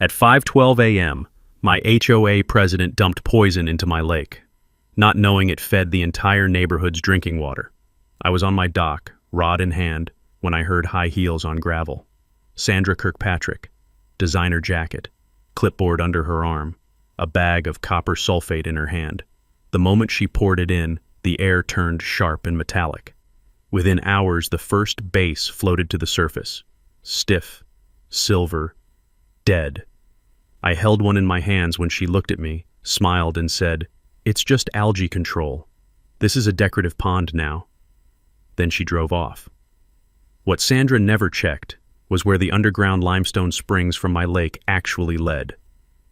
At 5:12 a.m., my HOA president dumped poison into my lake, not knowing it fed the entire neighborhood's drinking water. I was on my dock, rod in hand, when I heard high heels on gravel. Sandra Kirkpatrick, designer jacket, clipboard under her arm, a bag of copper sulfate in her hand. The moment she poured it in, the air turned sharp and metallic. Within hours, the first base floated to the surface. Stiff, silver, dead. I held one in my hands when she looked at me, smiled, and said, "It's just algae control. This is a decorative pond now." Then she drove off. What Sandra never checked was where the underground limestone springs from my lake actually led.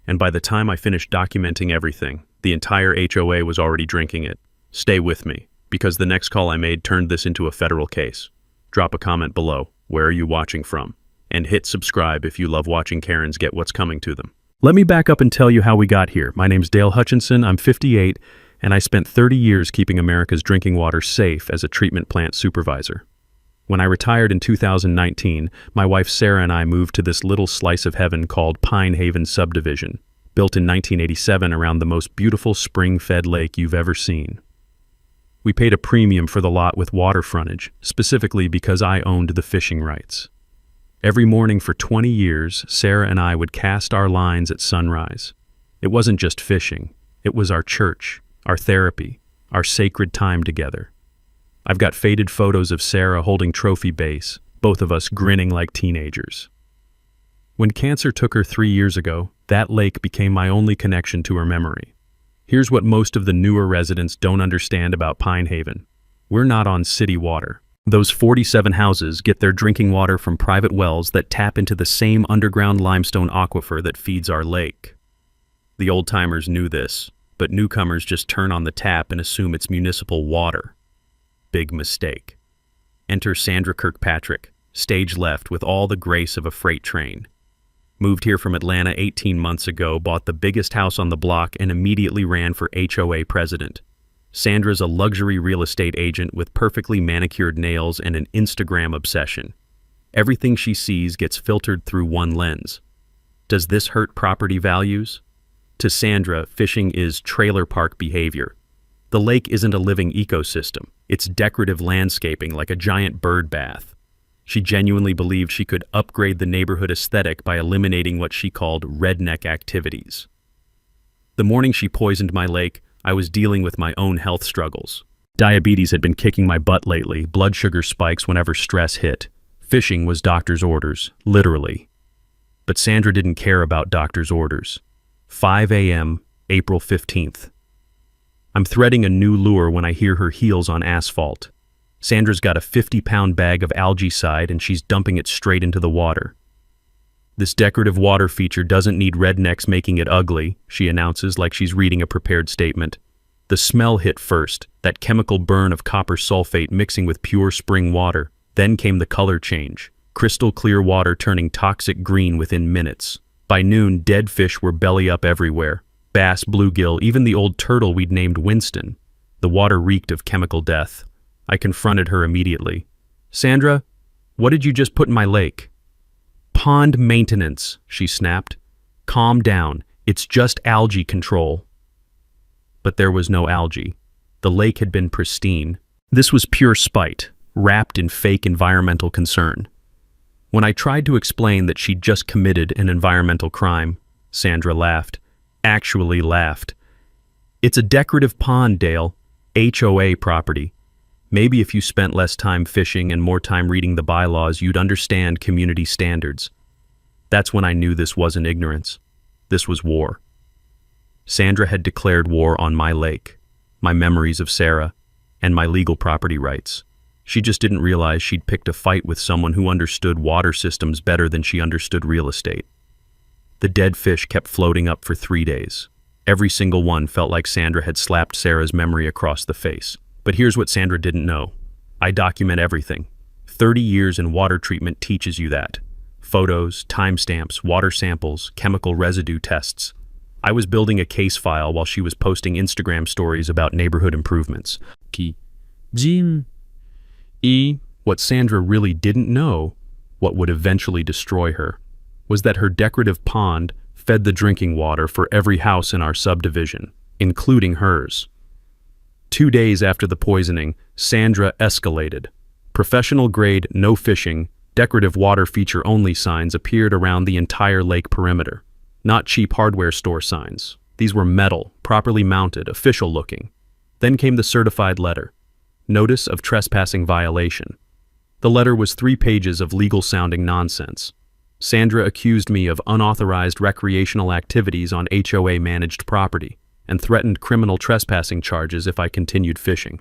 And by the time I finished documenting everything, the entire HOA was already drinking it. Stay with me, because the next call I made turned this into a federal case. Drop a comment below, where are you watching from? And hit subscribe if you love watching Karens get what's coming to them. Let me back up and tell you how we got here. My name's Dale Hutchinson, I'm 58, and I spent 30 years keeping America's drinking water safe as a treatment plant supervisor. When I retired in 2019, my wife Sarah and I moved to this little slice of heaven called Pine Haven Subdivision, built in 1987 around the most beautiful spring-fed lake you've ever seen. We paid a premium for the lot with water frontage, specifically because I owned the fishing rights. Every morning for 20 years, Sarah and I would cast our lines at sunrise. It wasn't just fishing, it was our church, our therapy, our sacred time together. I've got faded photos of Sarah holding trophy base, both of us grinning like teenagers. When cancer took her 3 years ago, that lake became my only connection to her memory. Here's what most of the newer residents don't understand about Pine Haven. We're not on city water. Those 47 houses get their drinking water from private wells that tap into the same underground limestone aquifer that feeds our lake. The old-timers knew this, but newcomers just turn on the tap and assume it's municipal water. Big mistake. Enter Sandra Kirkpatrick, stage left with all the grace of a freight train. Moved here from Atlanta 18 months ago, bought the biggest house on the block, and immediately ran for HOA president. Sandra's a luxury real estate agent with perfectly manicured nails and an Instagram obsession. Everything she sees gets filtered through one lens. Does this hurt property values? To Sandra, fishing is trailer park behavior. The lake isn't a living ecosystem. It's decorative landscaping like a giant bird bath. She genuinely believed she could upgrade the neighborhood aesthetic by eliminating what she called redneck activities. The morning she poisoned my lake, I was dealing with my own health struggles. Diabetes had been kicking my butt lately, blood sugar spikes whenever stress hit. Fishing was doctor's orders, literally. But Sandra didn't care about doctor's orders. 5 a.m., April 15th. I'm threading a new lure when I hear her heels on asphalt. Sandra's got a 50-pound bag of algaecide and she's dumping it straight into the water. "This decorative water feature doesn't need rednecks making it ugly," she announces like she's reading a prepared statement. The smell hit first, that chemical burn of copper sulfate mixing with pure spring water. Then came the color change, crystal clear water turning toxic green within minutes. By noon, dead fish were belly up everywhere. Bass, bluegill, even the old turtle we'd named Winston. The water reeked of chemical death. I confronted her immediately. "Sandra, what did you just put in my lake?" "Pond maintenance," she snapped. "Calm down, it's just algae control." But there was no algae. The lake had been pristine. This was pure spite, wrapped in fake environmental concern. When I tried to explain that she'd just committed an environmental crime, Sandra laughed. Actually laughed. "It's a decorative pond, Dale. HOA property. Maybe if you spent less time fishing and more time reading the bylaws, you'd understand community standards." That's when I knew this wasn't ignorance. This was war. Sandra had declared war on my lake, my memories of Sarah, and my legal property rights. She just didn't realize she'd picked a fight with someone who understood water systems better than she understood real estate. The dead fish kept floating up for 3 days. Every single one felt like Sandra had slapped Sarah's memory across the face. But here's what Sandra didn't know. I document everything. 30 years in water treatment teaches you that. Photos, timestamps, water samples, chemical residue tests. I was building a case file while she was posting Instagram stories about neighborhood improvements. What Sandra really didn't know, what would eventually destroy her. was that her decorative pond fed the drinking water for every house in our subdivision, including hers. 2 days after the poisoning, Sandra escalated. Professional-grade, no fishing, decorative water feature-only signs appeared around the entire lake perimeter. Not cheap hardware store signs. These were metal, properly mounted, official-looking. Then came the certified letter. Notice of trespassing violation. The letter was 3 pages of legal-sounding nonsense. Sandra accused me of unauthorized recreational activities on HOA-managed property and threatened criminal trespassing charges if I continued fishing.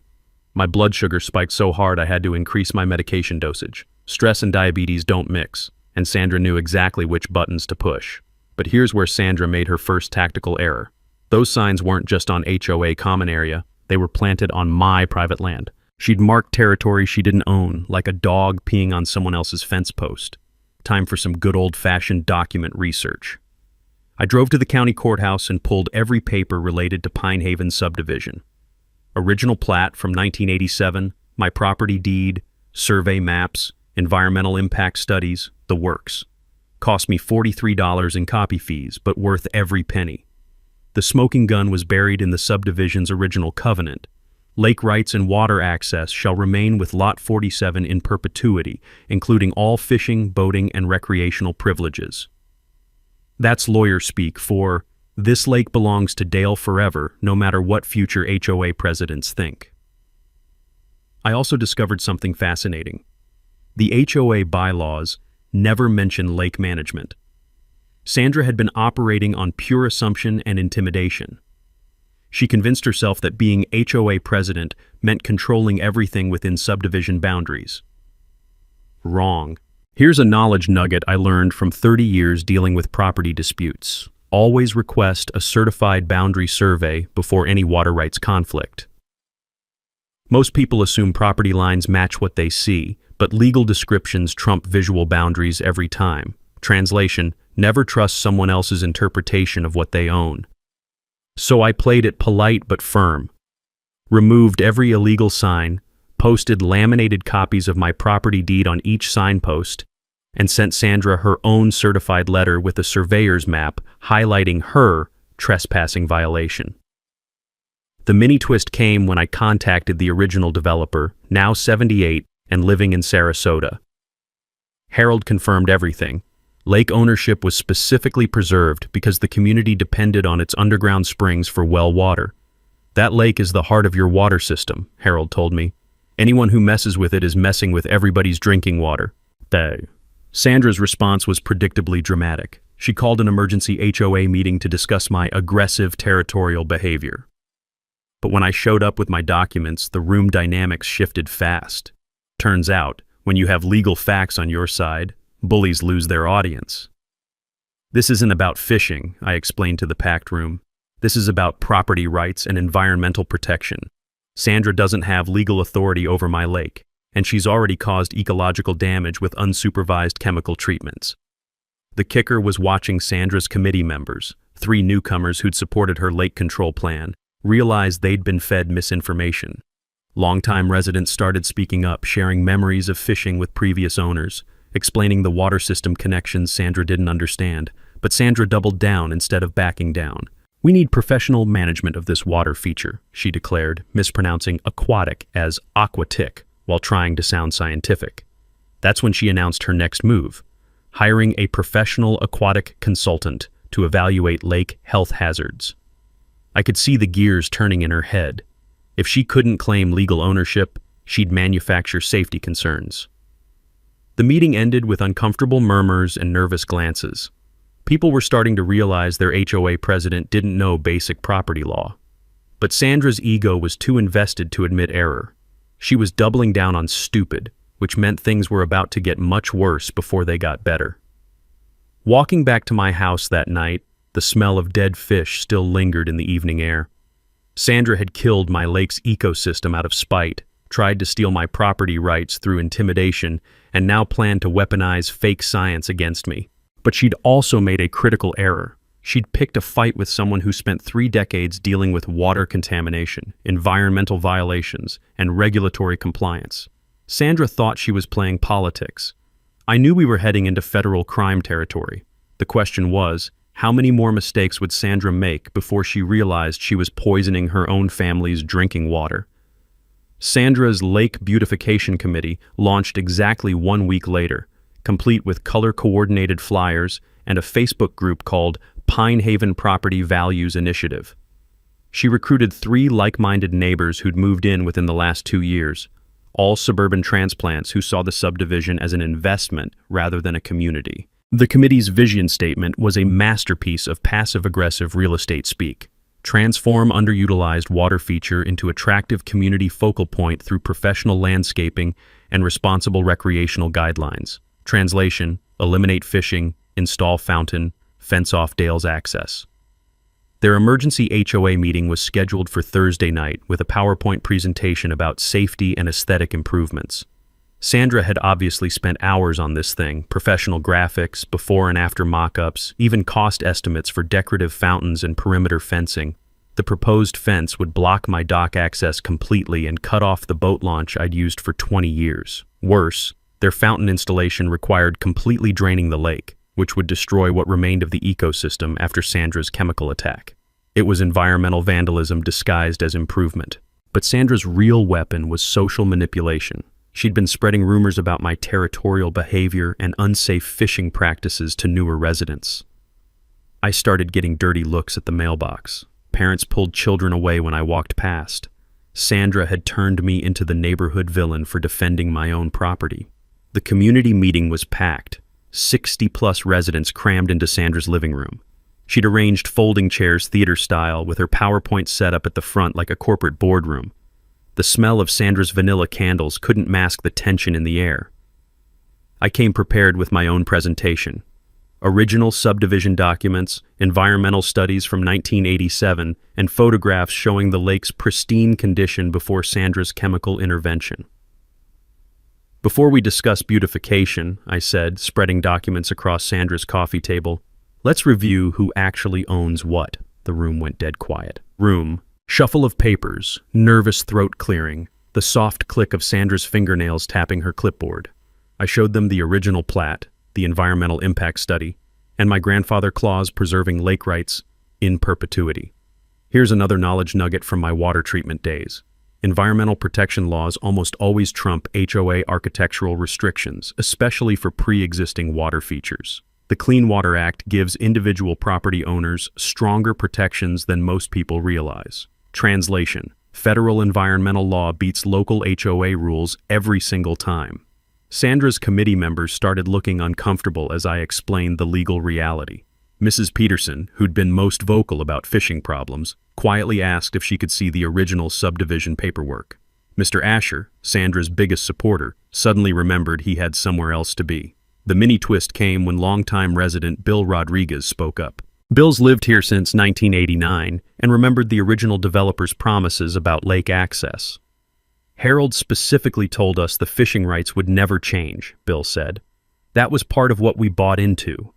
My blood sugar spiked so hard I had to increase my medication dosage. Stress and diabetes don't mix, and Sandra knew exactly which buttons to push. But here's where Sandra made her first tactical error. Those signs weren't just on HOA common area, they were planted on my private land. She'd marked territory she didn't own, like a dog peeing on someone else's fence post. Time for some good old-fashioned document research. I drove to the county courthouse and pulled every paper related to Pine Haven subdivision. Original plat from 1987, my property deed, survey maps, environmental impact studies, the works. Cost me $43 in copy fees, but worth every penny. The smoking gun was buried in the subdivision's original covenant. Lake rights and water access shall remain with Lot 47 in perpetuity, including all fishing, boating, and recreational privileges. That's lawyer speak for, this lake belongs to Dale forever, no matter what future HOA presidents think. I also discovered something fascinating. The HOA bylaws never mention lake management. Sandra had been operating on pure assumption and intimidation. She convinced herself that being HOA president meant controlling everything within subdivision boundaries. Wrong. Here's a knowledge nugget I learned from 30 years dealing with property disputes. Always request a certified boundary survey before any water rights conflict. Most people assume property lines match what they see, but legal descriptions trump visual boundaries every time. Translation: never trust someone else's interpretation of what they own. So I played it polite but firm. Removed every illegal sign, posted laminated copies of my property deed on each signpost, and sent Sandra her own certified letter with a surveyor's map highlighting her trespassing violation. The mini twist came when I contacted the original developer, now 78 and living in Sarasota. Harold confirmed everything. Lake ownership was specifically preserved because the community depended on its underground springs for well water. That lake is the heart of your water system, Harold told me. Anyone who messes with it is messing with everybody's drinking water. Sandra's response was predictably dramatic. She called an emergency HOA meeting to discuss my aggressive territorial behavior. But when I showed up with my documents, the room dynamics shifted fast. Turns out, when you have legal facts on your side, bullies lose their audience. This isn't about fishing, I explained to the packed room. This is about property rights and environmental protection. Sandra doesn't have legal authority over my lake, and she's already caused ecological damage with unsupervised chemical treatments. The kicker was watching Sandra's committee members, 3 newcomers who'd supported her lake control plan, realize they'd been fed misinformation. Longtime residents started speaking up, sharing memories of fishing with previous owners, explaining the water system connections Sandra didn't understand, but Sandra doubled down instead of backing down. We need professional management of this water feature, she declared, mispronouncing aquatic as aquatic while trying to sound scientific. That's when she announced her next move, hiring a professional aquatic consultant to evaluate lake health hazards. I could see the gears turning in her head. If she couldn't claim legal ownership, she'd manufacture safety concerns. The meeting ended with uncomfortable murmurs and nervous glances. People were starting to realize their HOA president didn't know basic property law. But Sandra's ego was too invested to admit error. She was doubling down on stupid, which meant things were about to get much worse before they got better. Walking back to my house that night, the smell of dead fish still lingered in the evening air. Sandra had killed my lake's ecosystem out of spite, tried to steal my property rights through intimidation, and now planned to weaponize fake science against me. But she'd also made a critical error. She'd picked a fight with someone who spent 3 decades dealing with water contamination, environmental violations, and regulatory compliance. Sandra thought she was playing politics. I knew we were heading into federal crime territory. The question was, how many more mistakes would Sandra make before she realized she was poisoning her own family's drinking water? Sandra's Lake Beautification Committee launched exactly 1 week later, complete with color-coordinated flyers and a Facebook group called Pine Haven Property Values Initiative. She recruited 3 like-minded neighbors who'd moved in within the last 2 years, all suburban transplants who saw the subdivision as an investment rather than a community. The committee's vision statement was a masterpiece of passive-aggressive real estate speak. Transform underutilized water feature into attractive community focal point through professional landscaping and responsible recreational guidelines. Translation: eliminate fishing, install fountain, fence off Dale's access. Their emergency HOA meeting was scheduled for Thursday night with a PowerPoint presentation about safety and aesthetic improvements. Sandra had obviously spent hours on this thing: professional graphics, before and after mock-ups, even cost estimates for decorative fountains and perimeter fencing. The proposed fence would block my dock access completely and cut off the boat launch I'd used for 20 years. Worse, their fountain installation required completely draining the lake, which would destroy what remained of the ecosystem after Sandra's chemical attack. It was environmental vandalism disguised as improvement. But Sandra's real weapon was social manipulation. She'd been spreading rumors about my territorial behavior and unsafe fishing practices to newer residents. I started getting dirty looks at the mailbox. Parents pulled children away when I walked past. Sandra had turned me into the neighborhood villain for defending my own property. The community meeting was packed. 60-plus residents crammed into Sandra's living room. She'd arranged folding chairs theater style with her PowerPoint set up at the front like a corporate boardroom. The smell of Sandra's vanilla candles couldn't mask the tension in the air. I came prepared with my own presentation. Original subdivision documents, environmental studies from 1987, and photographs showing the lake's pristine condition before Sandra's chemical intervention. Before we discuss beautification, I said, spreading documents across Sandra's coffee table, let's review who actually owns what. The room went dead quiet. Room. Shuffle of papers, nervous throat clearing, the soft click of Sandra's fingernails tapping her clipboard. I showed them the original plat, the environmental impact study, and my grandfather clause preserving lake rights in perpetuity. Here's another knowledge nugget from my water treatment days. Environmental protection laws almost always trump HOA architectural restrictions, especially for pre-existing water features. The Clean Water Act gives individual property owners stronger protections than most people realize. Translation: federal environmental law beats local HOA rules every single time. Sandra's committee members started looking uncomfortable as I explained the legal reality. Mrs. Peterson, who'd been most vocal about fishing problems, quietly asked if she could see the original subdivision paperwork. Mr. Asher, Sandra's biggest supporter, suddenly remembered he had somewhere else to be. The mini twist came when longtime resident Bill Rodriguez spoke up. Bill's lived here since 1989 and remembered the original developer's promises about lake access. Harold specifically told us the fishing rights would never change, Bill said. That was part of what we bought into.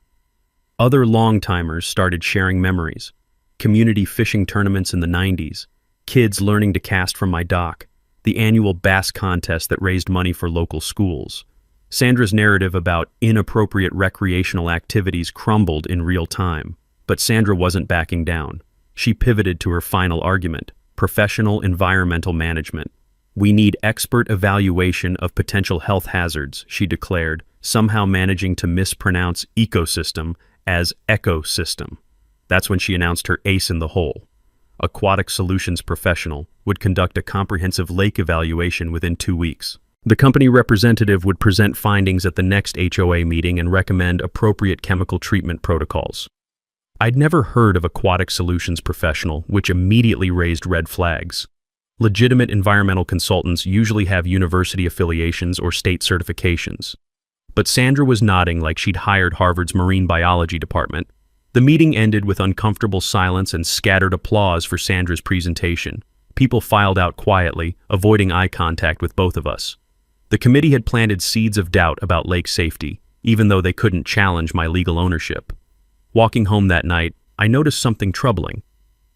Other long-timers started sharing memories. Community fishing tournaments in the 90s, kids learning to cast from my dock, the annual bass contest that raised money for local schools. Sandra's narrative about inappropriate recreational activities crumbled in real time. But Sandra wasn't backing down. She pivoted to her final argument: professional environmental management. We need expert evaluation of potential health hazards, she declared, somehow managing to mispronounce ecosystem as ecosystem. That's when she announced her ace in the hole. Aquatic Solutions Professional would conduct a comprehensive lake evaluation within 2 weeks. The company representative would present findings at the next HOA meeting and recommend appropriate chemical treatment protocols. I'd never heard of Aquatic Solutions Professional, which immediately raised red flags. Legitimate environmental consultants usually have university affiliations or state certifications. But Sandra was nodding like she'd hired Harvard's marine biology department. The meeting ended with uncomfortable silence and scattered applause for Sandra's presentation. People filed out quietly, avoiding eye contact with both of us. The committee had planted seeds of doubt about lake safety, even though they couldn't challenge my legal ownership. Walking home that night, I noticed something troubling.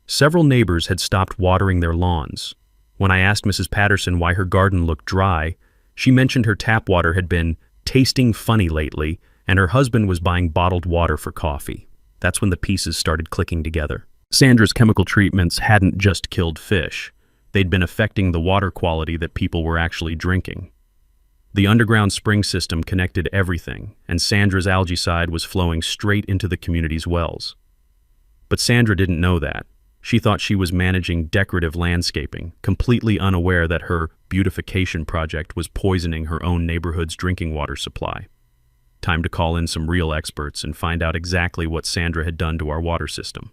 Several neighbors had stopped watering their lawns. When I asked Mrs. Patterson why her garden looked dry, she mentioned her tap water had been tasting funny lately and her husband was buying bottled water for coffee. That's when the pieces started clicking together. Sandra's chemical treatments hadn't just killed fish. They'd been affecting the water quality that people were actually drinking. The underground spring system connected everything, and Sandra's algaecide was flowing straight into the community's wells. But Sandra didn't know that. She thought she was managing decorative landscaping, completely unaware that her beautification project was poisoning her own neighborhood's drinking water supply. Time to call in some real experts and find out exactly what Sandra had done to our water system.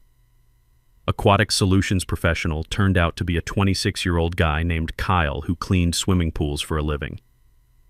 Aquatic solutions professional turned out to be a 26-year-old guy named Kyle who cleaned swimming pools for a living.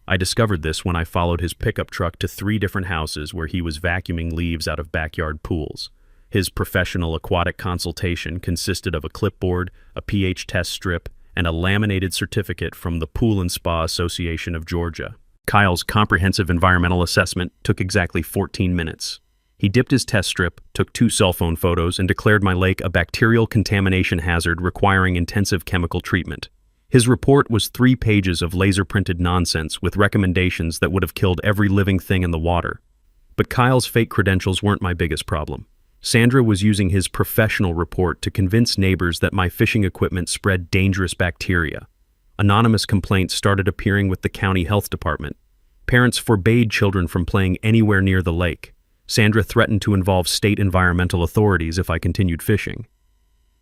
I discovered this when I followed his pickup truck to 3 different houses where he was vacuuming leaves out of backyard pools. His professional aquatic consultation consisted of a clipboard, a pH test strip, and a laminated certificate from the Pool and Spa Association of Georgia. Kyle's comprehensive environmental assessment took exactly 14 minutes. He dipped his test strip, took 2 cell phone photos, and declared my lake a bacterial contamination hazard requiring intensive chemical treatment. His report was 3 pages of laser-printed nonsense with recommendations that would have killed every living thing in the water. But Kyle's fake credentials weren't my biggest problem. Sandra was using his professional report to convince neighbors that my fishing equipment spread dangerous bacteria. Anonymous complaints started appearing with the county health department. Parents forbade children from playing anywhere near the lake. Sandra threatened to involve state environmental authorities if I continued fishing.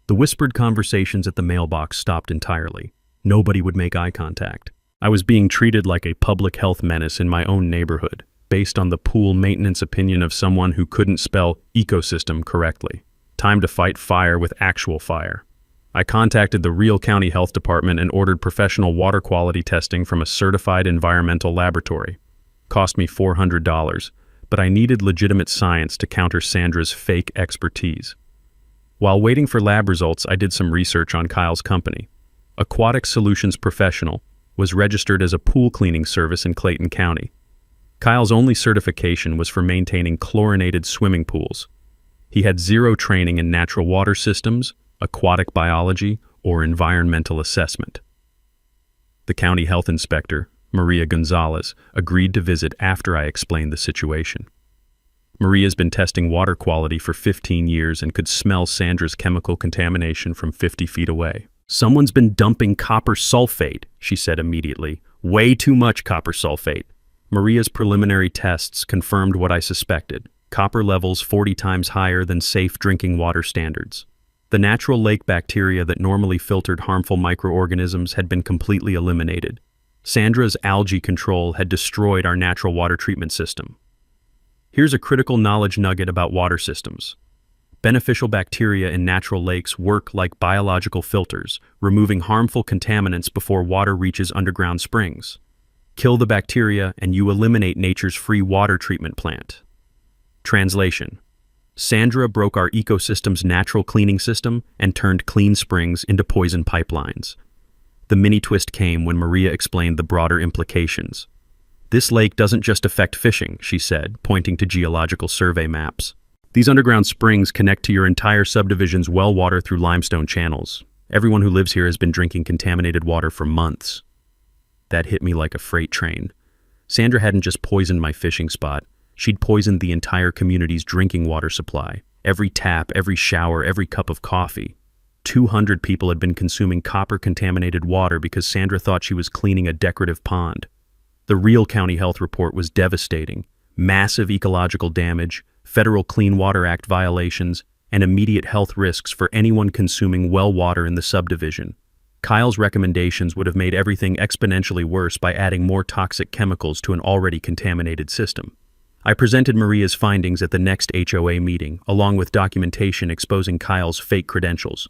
The whispered conversations at the mailbox stopped entirely. Nobody would make eye contact. I was being treated like a public health menace in my own neighborhood, based on the pool maintenance opinion of someone who couldn't spell ecosystem correctly. Time to fight fire with actual fire. I contacted the real county health department and ordered professional water quality testing from a certified environmental laboratory. Cost me $400, but I needed legitimate science to counter Sandra's fake expertise. While waiting for lab results, I did some research on Kyle's company. Aquatic Solutions Professional was registered as a pool cleaning service in Clayton County. Kyle's only certification was for maintaining chlorinated swimming pools. He had 0 training in natural water systems, aquatic biology, or environmental assessment. The county health inspector, Maria Gonzalez, agreed to visit after I explained the situation. Maria's been testing water quality for 15 years and could smell Sandra's chemical contamination from 50 feet away. "Someone's been dumping copper sulfate," she said immediately. "Way too much copper sulfate." Maria's preliminary tests confirmed what I suspected: copper levels 40 times higher than safe drinking water standards. The natural lake bacteria that normally filtered harmful microorganisms had been completely eliminated. Sandra's algae control had destroyed our natural water treatment system. Here's a critical knowledge nugget about water systems. Beneficial bacteria in natural lakes work like biological filters, removing harmful contaminants before water reaches underground springs. Kill the bacteria and you eliminate nature's free water treatment plant. Translation: Sandra broke our ecosystem's natural cleaning system and turned clean springs into poison pipelines. The mini twist came when Maria explained the broader implications. "This lake doesn't just affect fishing," she said, pointing to geological survey maps. "These underground springs connect to your entire subdivision's well water through limestone channels. Everyone who lives here has been drinking contaminated water for months." That hit me like a freight train. Sandra hadn't just poisoned my fishing spot. She'd poisoned the entire community's drinking water supply. Every tap, every shower, every cup of coffee. 200 people had been consuming copper-contaminated water because Sandra thought she was cleaning a decorative pond. The real county health report was devastating. Massive ecological damage, Federal Clean Water Act violations, and immediate health risks for anyone consuming well water in the subdivision. Kyle's recommendations would have made everything exponentially worse by adding more toxic chemicals to an already contaminated system. I presented Maria's findings at the next HOA meeting, along with documentation exposing Kyle's fake credentials.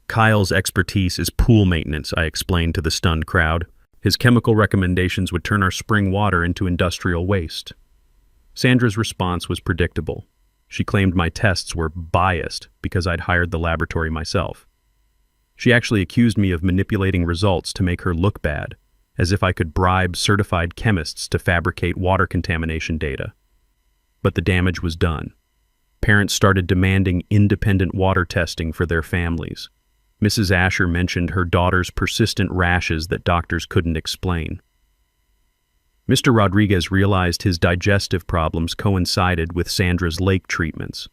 "Kyle's expertise is pool maintenance," I explained to the stunned crowd. "His chemical recommendations would turn our spring water into industrial waste." Sandra's response was predictable. She claimed my tests were biased because I'd hired the laboratory myself. She actually accused me of manipulating results to make her look bad, as if I could bribe certified chemists to fabricate water contamination data. But the damage was done. Parents started demanding independent water testing for their families. Mrs. Asher mentioned her daughter's persistent rashes that doctors couldn't explain. Mr. Rodriguez realized his digestive problems coincided with Sandra's lake treatments.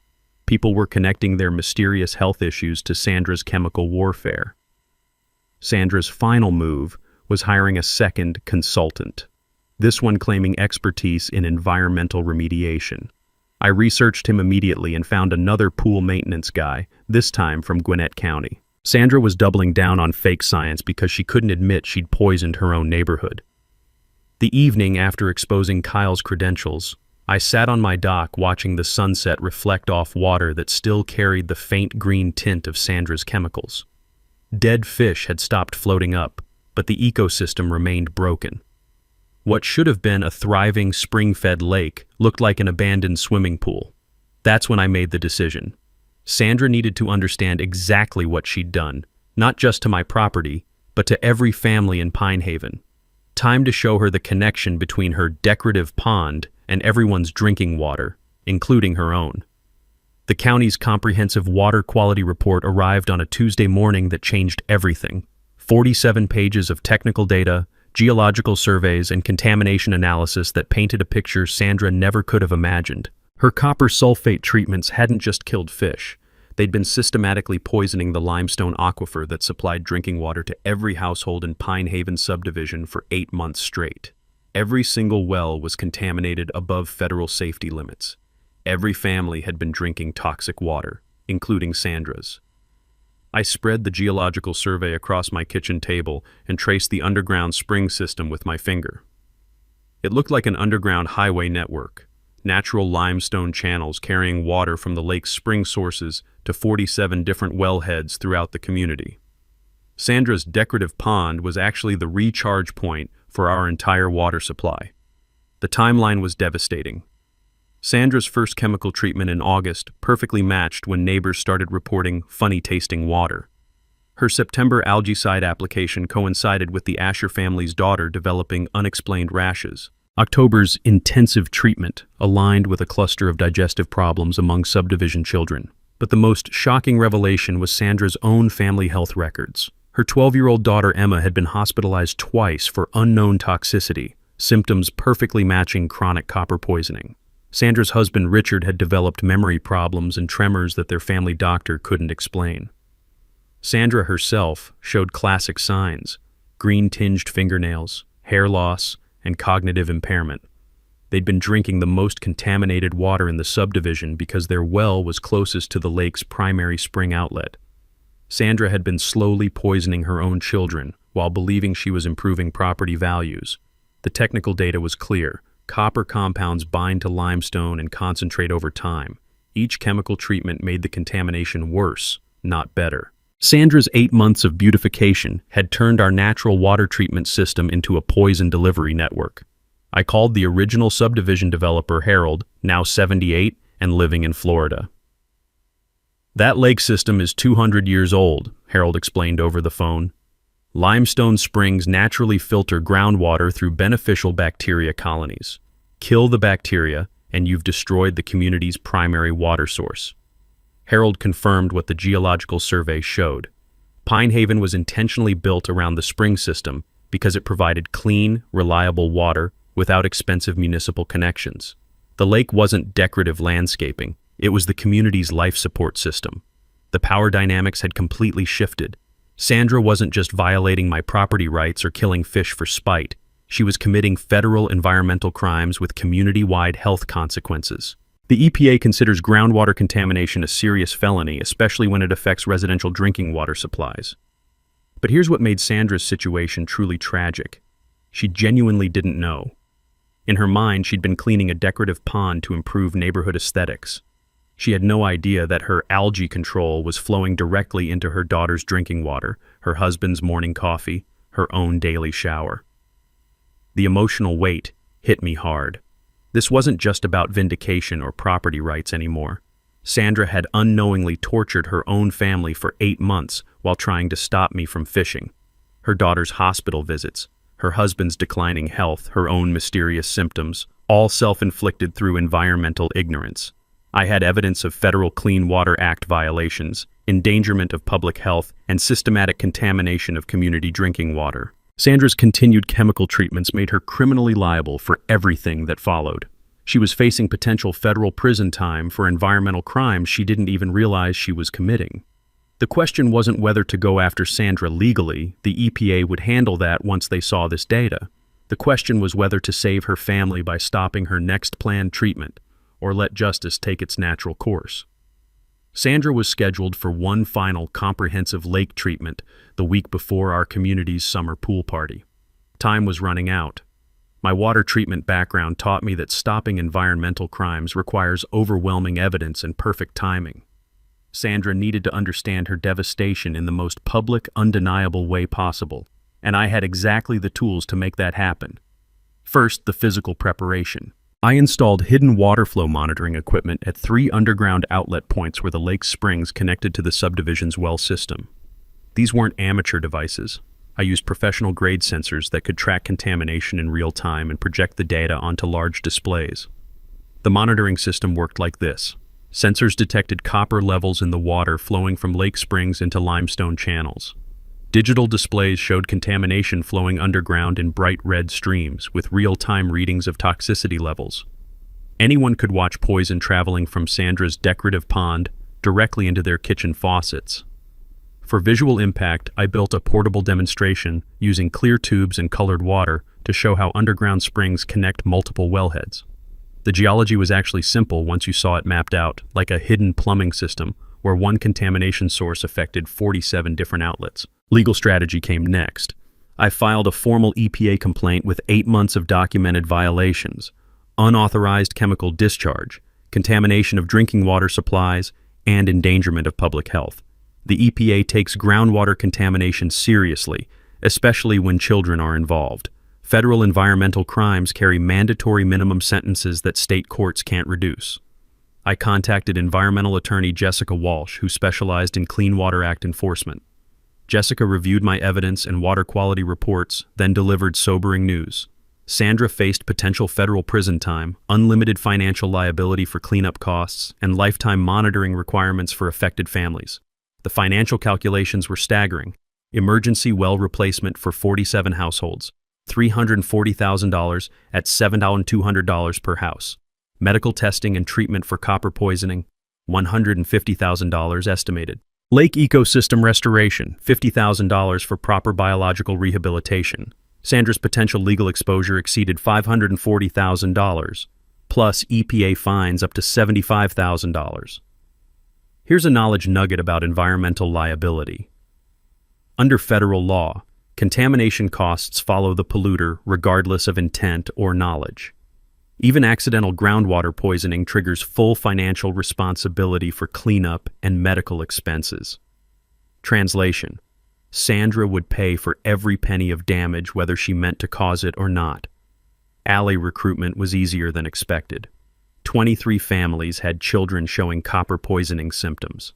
People were connecting their mysterious health issues to Sandra's chemical warfare. Sandra's final move was hiring a second consultant, this one claiming expertise in environmental remediation. I researched him immediately and found another pool maintenance guy, this time from Gwinnett County. Sandra was doubling down on fake science because she couldn't admit she'd poisoned her own neighborhood. The evening after exposing Kyle's credentials, I sat on my dock watching the sunset reflect off water that still carried the faint green tint of Sandra's chemicals. Dead fish had stopped floating up, but the ecosystem remained broken. What should have been a thriving, spring-fed lake looked like an abandoned swimming pool. That's when I made the decision. Sandra needed to understand exactly what she'd done, not just to my property, but to every family in Pine Haven. Time to show her the connection between her decorative pond and everyone's drinking water, including her own. The county's comprehensive water quality report arrived on a Tuesday morning that changed everything. 47 pages of technical data, geological surveys, and contamination analysis that painted a picture Sandra never could have imagined. Her copper sulfate treatments hadn't just killed fish. They'd been systematically poisoning the limestone aquifer that supplied drinking water to every household in Pine Haven subdivision for 8 months straight. Every single well was contaminated above federal safety limits. Every family had been drinking toxic water, including Sandra's. I spread the geological survey across my kitchen table and traced the underground spring system with my finger. It looked like an underground highway network, natural limestone channels carrying water from the lake's spring sources to 47 different wellheads throughout the community. Sandra's decorative pond was actually the recharge point for our entire water supply. The timeline was devastating. Sandra's first chemical treatment in August perfectly matched when neighbors started reporting funny-tasting water. Her September algaecide application coincided with the Asher family's daughter developing unexplained rashes. October's intensive treatment aligned with a cluster of digestive problems among subdivision children. But the most shocking revelation was Sandra's own family health records. Her 12-year-old daughter Emma had been hospitalized twice for unknown toxicity, symptoms perfectly matching chronic copper poisoning. Sandra's husband Richard had developed memory problems and tremors that their family doctor couldn't explain. Sandra herself showed classic signs: green-tinged fingernails, hair loss, and cognitive impairment. They'd been drinking the most contaminated water in the subdivision because their well was closest to the lake's primary spring outlet. Sandra had been slowly poisoning her own children while believing she was improving property values. The technical data was clear. Copper compounds bind to limestone and concentrate over time. Each chemical treatment made the contamination worse, not better. Sandra's 8 months of beautification had turned our natural water treatment system into a poison delivery network. I called the original subdivision developer Harold, now 78 and living in Florida. "That lake system is 200 years old," Harold explained over the phone. "Limestone springs naturally filter groundwater through beneficial bacteria colonies. Kill the bacteria, and you've destroyed the community's primary water source." Harold confirmed what the geological survey showed. Pine Haven was intentionally built around the spring system because it provided clean, reliable water without expensive municipal connections. The lake wasn't decorative landscaping, it was the community's life support system. The power dynamics had completely shifted. Sandra wasn't just violating my property rights or killing fish for spite. She was committing federal environmental crimes with community-wide health consequences. The EPA considers groundwater contamination a serious felony, especially when it affects residential drinking water supplies. But here's what made Sandra's situation truly tragic. She genuinely didn't know. In her mind, she'd been cleaning a decorative pond to improve neighborhood aesthetics. She had no idea that her algae control was flowing directly into her daughter's drinking water, her husband's morning coffee, her own daily shower. The emotional weight hit me hard. This wasn't just about vindication or property rights anymore. Sandra had unknowingly tortured her own family for 8 months while trying to stop me from fishing. Her daughter's hospital visits, her husband's declining health, her own mysterious symptoms, all self-inflicted through environmental ignorance. I had evidence of federal Clean Water Act violations, endangerment of public health, and systematic contamination of community drinking water. Sandra's continued chemical treatments made her criminally liable for everything that followed. She was facing potential federal prison time for environmental crimes she didn't even realize she was committing. The question wasn't whether to go after Sandra legally. The EPA would handle that once they saw this data. The question was whether to save her family by stopping her next planned treatment or let justice take its natural course. Sandra was scheduled for one final comprehensive lake treatment the week before our community's summer pool party. Time was running out. My water treatment background taught me that stopping environmental crimes requires overwhelming evidence and perfect timing. Sandra needed to understand her devastation in the most public, undeniable way possible, and I had exactly the tools to make that happen. First, the physical preparation. I installed hidden water flow monitoring equipment at 3 underground outlet points where the lake's springs connected to the subdivision's well system. These weren't amateur devices. I used professional-grade sensors that could track contamination in real time and project the data onto large displays. The monitoring system worked like this. Sensors detected copper levels in the water flowing from lake springs into limestone channels. Digital displays showed contamination flowing underground in bright red streams with real-time readings of toxicity levels. Anyone could watch poison traveling from Sandra's decorative pond directly into their kitchen faucets. For visual impact, I built a portable demonstration using clear tubes and colored water to show how underground springs connect multiple wellheads. The geology was actually simple once you saw it mapped out, like a hidden plumbing system where one contamination source affected 47 different outlets. Legal strategy came next. I filed a formal EPA complaint with 8 months of documented violations, unauthorized chemical discharge, contamination of drinking water supplies, and endangerment of public health. The EPA takes groundwater contamination seriously, especially when children are involved. Federal environmental crimes carry mandatory minimum sentences that state courts can't reduce. I contacted environmental attorney Jessica Walsh, who specialized in Clean Water Act enforcement. Jessica reviewed my evidence and water quality reports, then delivered sobering news. Sandra faced potential federal prison time, unlimited financial liability for cleanup costs, and lifetime monitoring requirements for affected families. The financial calculations were staggering. Emergency well replacement for 47 households, $340,000 at $7,200 per house. Medical testing and treatment for copper poisoning, $150,000 estimated. Lake ecosystem restoration, $50,000 for proper biological rehabilitation. Sandra's potential legal exposure exceeded $540,000, plus EPA fines up to $75,000. Here's a knowledge nugget about environmental liability. Under federal law, contamination costs follow the polluter regardless of intent or knowledge. Even accidental groundwater poisoning triggers full financial responsibility for cleanup and medical expenses. Translation: Sandra would pay for every penny of damage whether she meant to cause it or not. Alley recruitment was easier than expected. 23 families had children showing copper poisoning symptoms.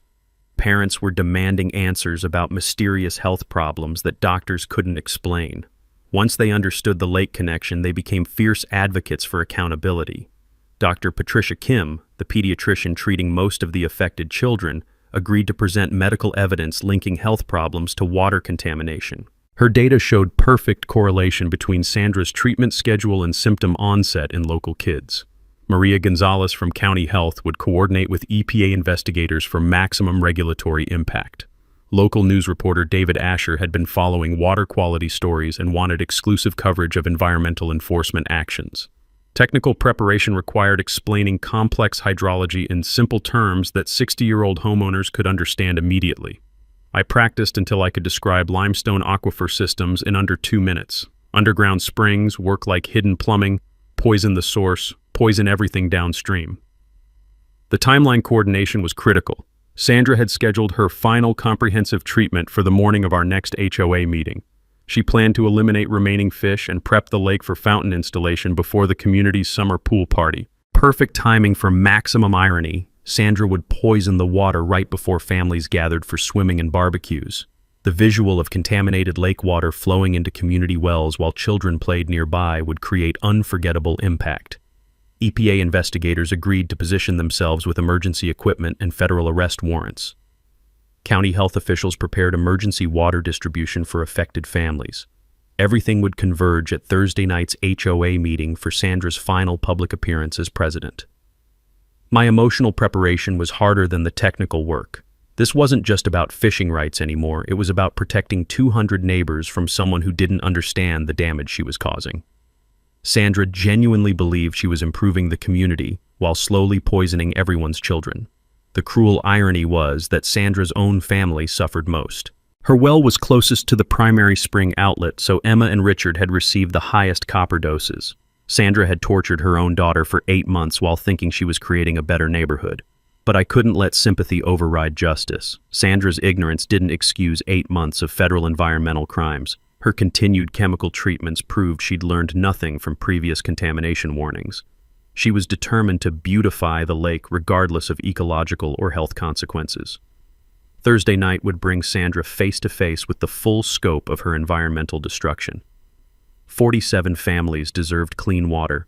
Parents were demanding answers about mysterious health problems that doctors couldn't explain. Once they understood the lake connection, they became fierce advocates for accountability. Dr. Patricia Kim, the pediatrician treating most of the affected children, agreed to present medical evidence linking health problems to water contamination. Her data showed perfect correlation between Sandra's treatment schedule and symptom onset in local kids. Maria Gonzalez from County Health would coordinate with EPA investigators for maximum regulatory impact. Local news reporter David Asher had been following water quality stories and wanted exclusive coverage of environmental enforcement actions. Technical preparation required explaining complex hydrology in simple terms that 60-year-old homeowners could understand immediately. I practiced until I could describe limestone aquifer systems in under 2 minutes. Underground springs work like hidden plumbing, poison the source, poison everything downstream. The timeline coordination was critical. Sandra had scheduled her final comprehensive treatment for the morning of our next HOA meeting. She planned to eliminate remaining fish and prep the lake for fountain installation before the community's summer pool party. Perfect timing for maximum irony, Sandra would poison the water right before families gathered for swimming and barbecues. The visual of contaminated lake water flowing into community wells while children played nearby would create unforgettable impact. EPA investigators agreed to position themselves with emergency equipment and federal arrest warrants. County health officials prepared emergency water distribution for affected families. Everything would converge at Thursday night's HOA meeting for Sandra's final public appearance as president. My emotional preparation was harder than the technical work. This wasn't just about fishing rights anymore, it was about protecting 200 neighbors from someone who didn't understand the damage she was causing. Sandra genuinely believed she was improving the community while slowly poisoning everyone's children. The cruel irony was that Sandra's own family suffered most. Her well was closest to the primary spring outlet, so Emma and Richard had received the highest copper doses. Sandra had tortured her own daughter for 8 months while thinking she was creating a better neighborhood. But I couldn't let sympathy override justice. Sandra's ignorance didn't excuse 8 months of federal environmental crimes. Her continued chemical treatments proved she'd learned nothing from previous contamination warnings. She was determined to beautify the lake regardless of ecological or health consequences. Thursday night would bring Sandra face to face with the full scope of her environmental destruction. 47 families deserved clean water,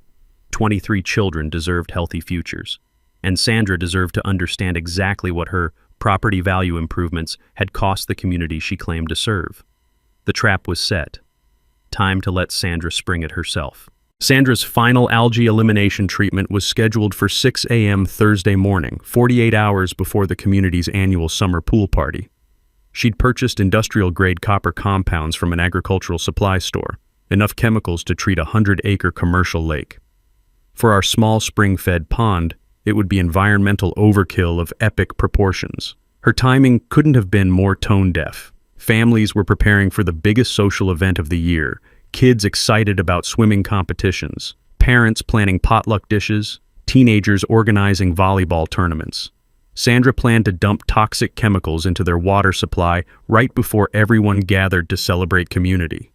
23 children deserved healthy futures, and Sandra deserved to understand exactly what her property value improvements had cost the community she claimed to serve. The trap was set. Time to let Sandra spring it herself. Sandra's final algae elimination treatment was scheduled for 6 a.m. Thursday morning, 48 hours before the community's annual summer pool party. She'd purchased industrial-grade copper compounds from an agricultural supply store, enough chemicals to treat a 100-acre commercial lake. For our small spring-fed pond, it would be environmental overkill of epic proportions. Her timing couldn't have been more tone-deaf. Families were preparing for the biggest social event of the year, kids excited about swimming competitions, parents planning potluck dishes, teenagers organizing volleyball tournaments. Sandra planned to dump toxic chemicals into their water supply right before everyone gathered to celebrate community.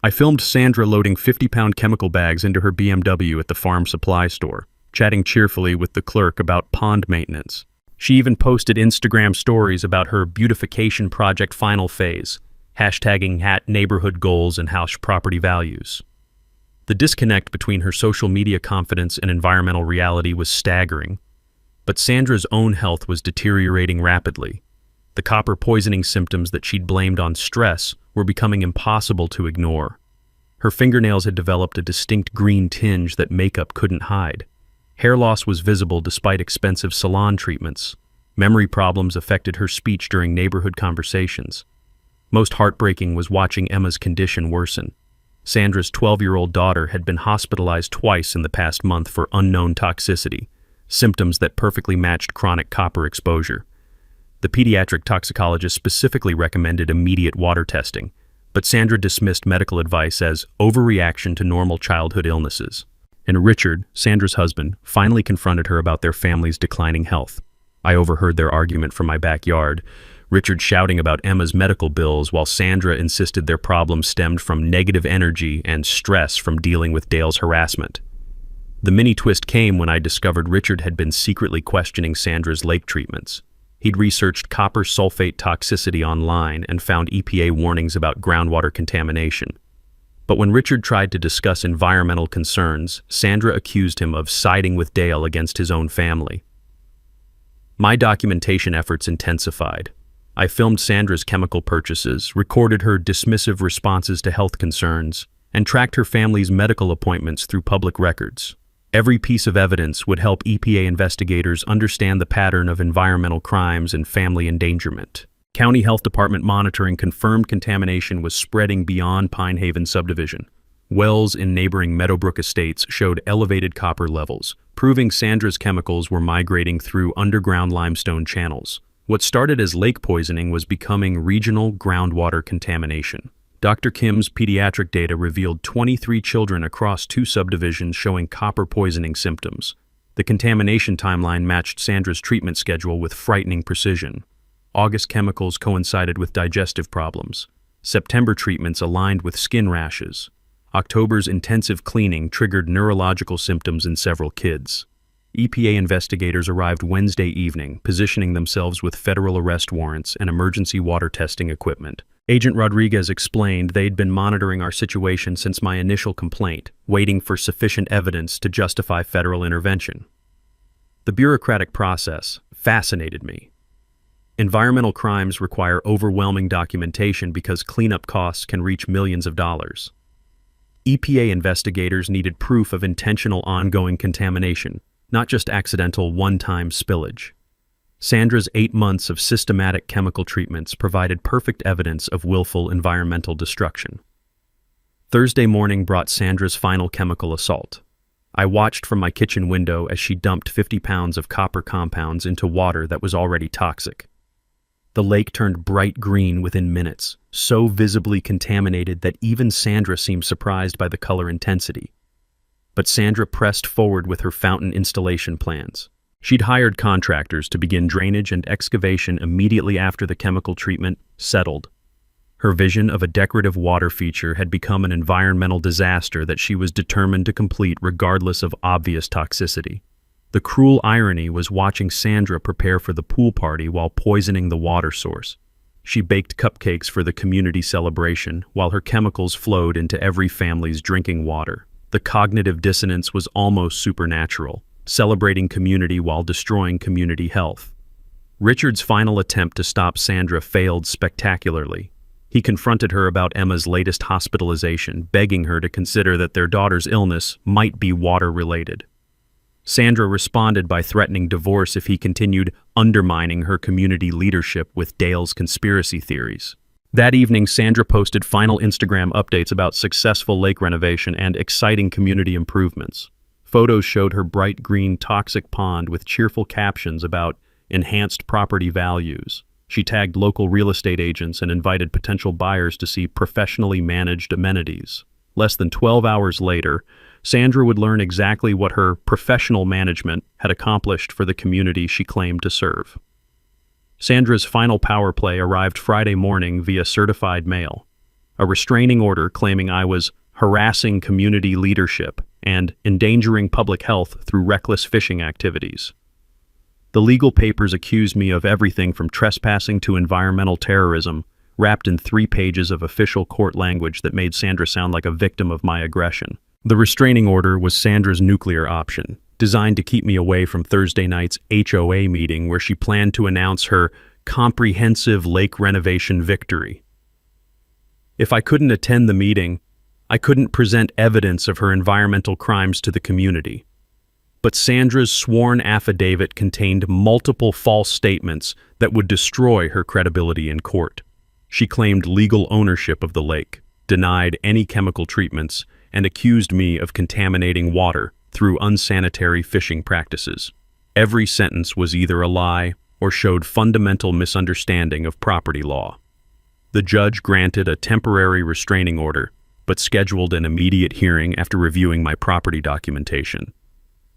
I filmed Sandra loading 50-pound chemical bags into her BMW at the farm supply store, chatting cheerfully with the clerk about pond maintenance. She even posted Instagram stories about her beautification project final phase, hashtagging neighborhood goals and house property values. The disconnect between her social media confidence and environmental reality was staggering. But Sandra's own health was deteriorating rapidly. The copper poisoning symptoms that she'd blamed on stress were becoming impossible to ignore. Her fingernails had developed a distinct green tinge that makeup couldn't hide. Hair loss was visible despite expensive salon treatments. Memory problems affected her speech during neighborhood conversations. Most heartbreaking was watching Emma's condition worsen. Sandra's 12-year-old daughter had been hospitalized twice in the past month for unknown toxicity, symptoms that perfectly matched chronic copper exposure. The pediatric toxicologist specifically recommended immediate water testing, but Sandra dismissed medical advice as overreaction to normal childhood illnesses. And Richard, Sandra's husband, finally confronted her about their family's declining health. I overheard their argument from my backyard, Richard shouting about Emma's medical bills while Sandra insisted their problems stemmed from negative energy and stress from dealing with Dale's harassment. The mini twist came when I discovered Richard had been secretly questioning Sandra's lake treatments. He'd researched copper sulfate toxicity online and found EPA warnings about groundwater contamination. But when Richard tried to discuss environmental concerns, Sandra accused him of siding with Dale against his own family. My documentation efforts intensified. I filmed Sandra's chemical purchases, recorded her dismissive responses to health concerns, and tracked her family's medical appointments through public records. Every piece of evidence would help EPA investigators understand the pattern of environmental crimes and family endangerment. County Health Department monitoring confirmed contamination was spreading beyond Pine Haven subdivision. Wells in neighboring Meadowbrook estates showed elevated copper levels, proving Sandra's chemicals were migrating through underground limestone channels. What started as lake poisoning was becoming regional groundwater contamination. Dr. Kim's pediatric data revealed 23 children across 2 subdivisions showing copper poisoning symptoms. The contamination timeline matched Sandra's treatment schedule with frightening precision. August chemicals coincided with digestive problems. September treatments aligned with skin rashes. October's intensive cleaning triggered neurological symptoms in several kids. EPA investigators arrived Wednesday evening, positioning themselves with federal arrest warrants and emergency water testing equipment. Agent Rodriguez explained they'd been monitoring our situation since my initial complaint, waiting for sufficient evidence to justify federal intervention. The bureaucratic process fascinated me. Environmental crimes require overwhelming documentation because cleanup costs can reach millions of dollars. EPA investigators needed proof of intentional ongoing contamination, not just accidental one-time spillage. Sandra's 8 months of systematic chemical treatments provided perfect evidence of willful environmental destruction. Thursday morning brought Sandra's final chemical assault. I watched from my kitchen window as she dumped 50 pounds of copper compounds into water that was already toxic. The lake turned bright green within minutes, so visibly contaminated that even Sandra seemed surprised by the color intensity. But Sandra pressed forward with her fountain installation plans. She'd hired contractors to begin drainage and excavation immediately after the chemical treatment settled. Her vision of a decorative water feature had become an environmental disaster that she was determined to complete regardless of obvious toxicity. The cruel irony was watching Sandra prepare for the pool party while poisoning the water source. She baked cupcakes for the community celebration while her chemicals flowed into every family's drinking water. The cognitive dissonance was almost supernatural, celebrating community while destroying community health. Richard's final attempt to stop Sandra failed spectacularly. He confronted her about Emma's latest hospitalization, begging her to consider that their daughter's illness might be water-related. Sandra responded by threatening divorce if he continued undermining her community leadership with Dale's conspiracy theories. That evening, Sandra posted final Instagram updates about successful lake renovation and exciting community improvements. Photos showed her bright green toxic pond with cheerful captions about enhanced property values. She tagged local real estate agents and invited potential buyers to see professionally managed amenities. Less than 12 hours later, Sandra would learn exactly what her professional management had accomplished for the community she claimed to serve. Sandra's final power play arrived Friday morning via certified mail. A restraining order claiming I was harassing community leadership and endangering public health through reckless fishing activities. The legal papers accused me of everything from trespassing to environmental terrorism, wrapped in 3 pages of official court language that made Sandra sound like a victim of my aggression. The restraining order was Sandra's nuclear option, designed to keep me away from Thursday night's HOA meeting where she planned to announce her comprehensive lake renovation victory. If I couldn't attend the meeting, I couldn't present evidence of her environmental crimes to the community. But Sandra's sworn affidavit contained multiple false statements that would destroy her credibility in court. She claimed legal ownership of the lake, denied any chemical treatments, and accused me of contaminating water through unsanitary fishing practices. Every sentence was either a lie or showed fundamental misunderstanding of property law. The judge granted a temporary restraining order, but scheduled an immediate hearing after reviewing my property documentation.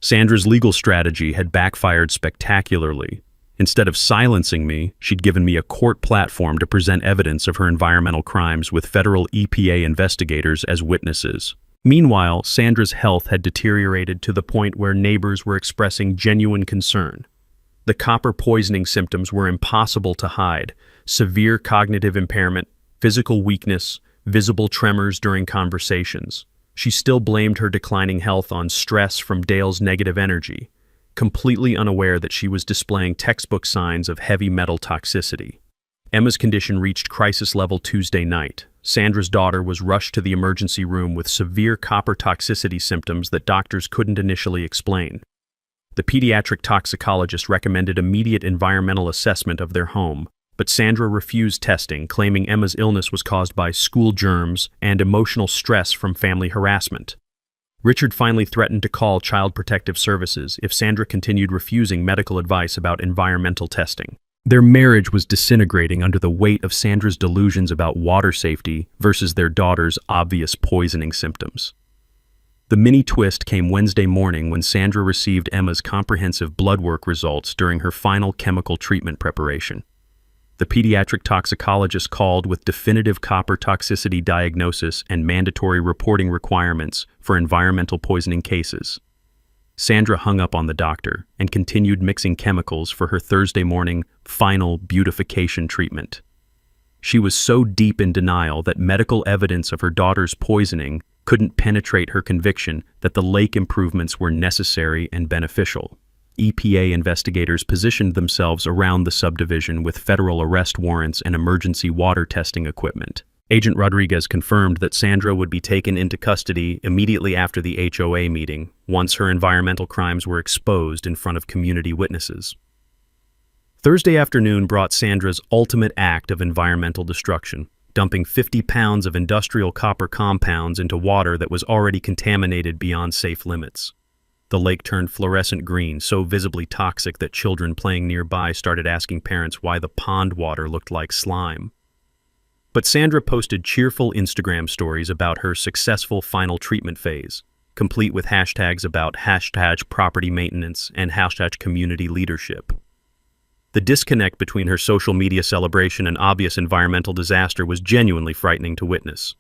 Sandra's legal strategy had backfired spectacularly. Instead of silencing me, she'd given me a court platform to present evidence of her environmental crimes with federal EPA investigators as witnesses. Meanwhile, Sandra's health had deteriorated to the point where neighbors were expressing genuine concern. The copper poisoning symptoms were impossible to hide: severe cognitive impairment, physical weakness, visible tremors during conversations. She still blamed her declining health on stress from Dale's negative energy, completely unaware that she was displaying textbook signs of heavy metal toxicity. Emma's condition reached crisis level Tuesday night. Sandra's daughter was rushed to the emergency room with severe copper toxicity symptoms that doctors couldn't initially explain. The pediatric toxicologist recommended immediate environmental assessment of their home, but Sandra refused testing, claiming Emma's illness was caused by school germs and emotional stress from family harassment. Richard finally threatened to call Child Protective Services if Sandra continued refusing medical advice about environmental testing. Their marriage was disintegrating under the weight of Sandra's delusions about water safety versus their daughter's obvious poisoning symptoms. The mini twist came Wednesday morning when Sandra received Emma's comprehensive blood work results during her final chemical treatment preparation. The pediatric toxicologist called with definitive copper toxicity diagnosis and mandatory reporting requirements for environmental poisoning cases. Sandra hung up on the doctor and continued mixing chemicals for her Thursday morning final beautification treatment. She was so deep in denial that medical evidence of her daughter's poisoning couldn't penetrate her conviction that the lake improvements were necessary and beneficial. EPA investigators positioned themselves around the subdivision with federal arrest warrants and emergency water testing equipment. Agent Rodriguez confirmed that Sandra would be taken into custody immediately after the HOA meeting, once her environmental crimes were exposed in front of community witnesses. Thursday afternoon brought Sandra's ultimate act of environmental destruction, dumping 50 pounds of industrial copper compounds into water that was already contaminated beyond safe limits. The lake turned fluorescent green, so visibly toxic that children playing nearby started asking parents why the pond water looked like slime. But Sandra posted cheerful Instagram stories about her successful final treatment phase, complete with hashtags about #property maintenance and #community leadership. The disconnect between her social media celebration and obvious environmental disaster was genuinely frightening to witness.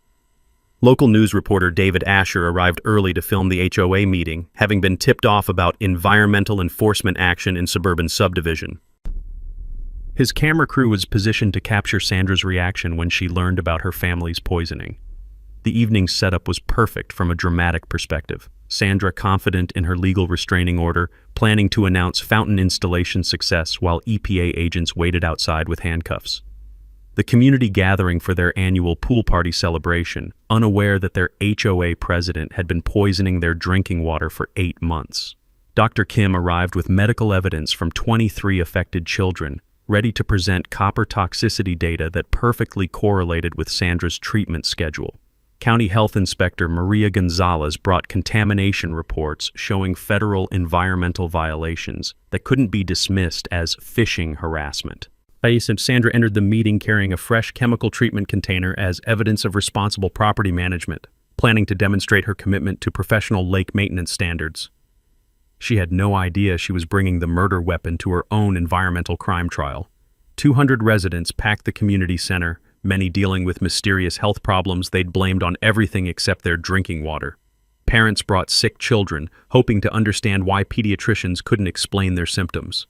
Local news reporter David Asher arrived early to film the HOA meeting, having been tipped off about environmental enforcement action in suburban subdivision. His camera crew was positioned to capture Sandra's reaction when she learned about her family's poisoning. The evening's setup was perfect from a dramatic perspective. Sandra confident in her legal restraining order, planning to announce fountain installation success while EPA agents waited outside with handcuffs. The community gathering for their annual pool party celebration, unaware that their HOA president had been poisoning their drinking water for 8 months. Dr. Kim arrived with medical evidence from 23 affected children, ready to present copper toxicity data that perfectly correlated with Sandra's treatment schedule. County Health Inspector Maria Gonzalez brought contamination reports showing federal environmental violations that couldn't be dismissed as phishing harassment. Sandra entered the meeting carrying a fresh chemical treatment container as evidence of responsible property management, planning to demonstrate her commitment to professional lake maintenance standards. She had no idea she was bringing the murder weapon to her own environmental crime trial. 200 residents packed the community center, many dealing with mysterious health problems they'd blamed on everything except their drinking water. Parents brought sick children, hoping to understand why pediatricians couldn't explain their symptoms.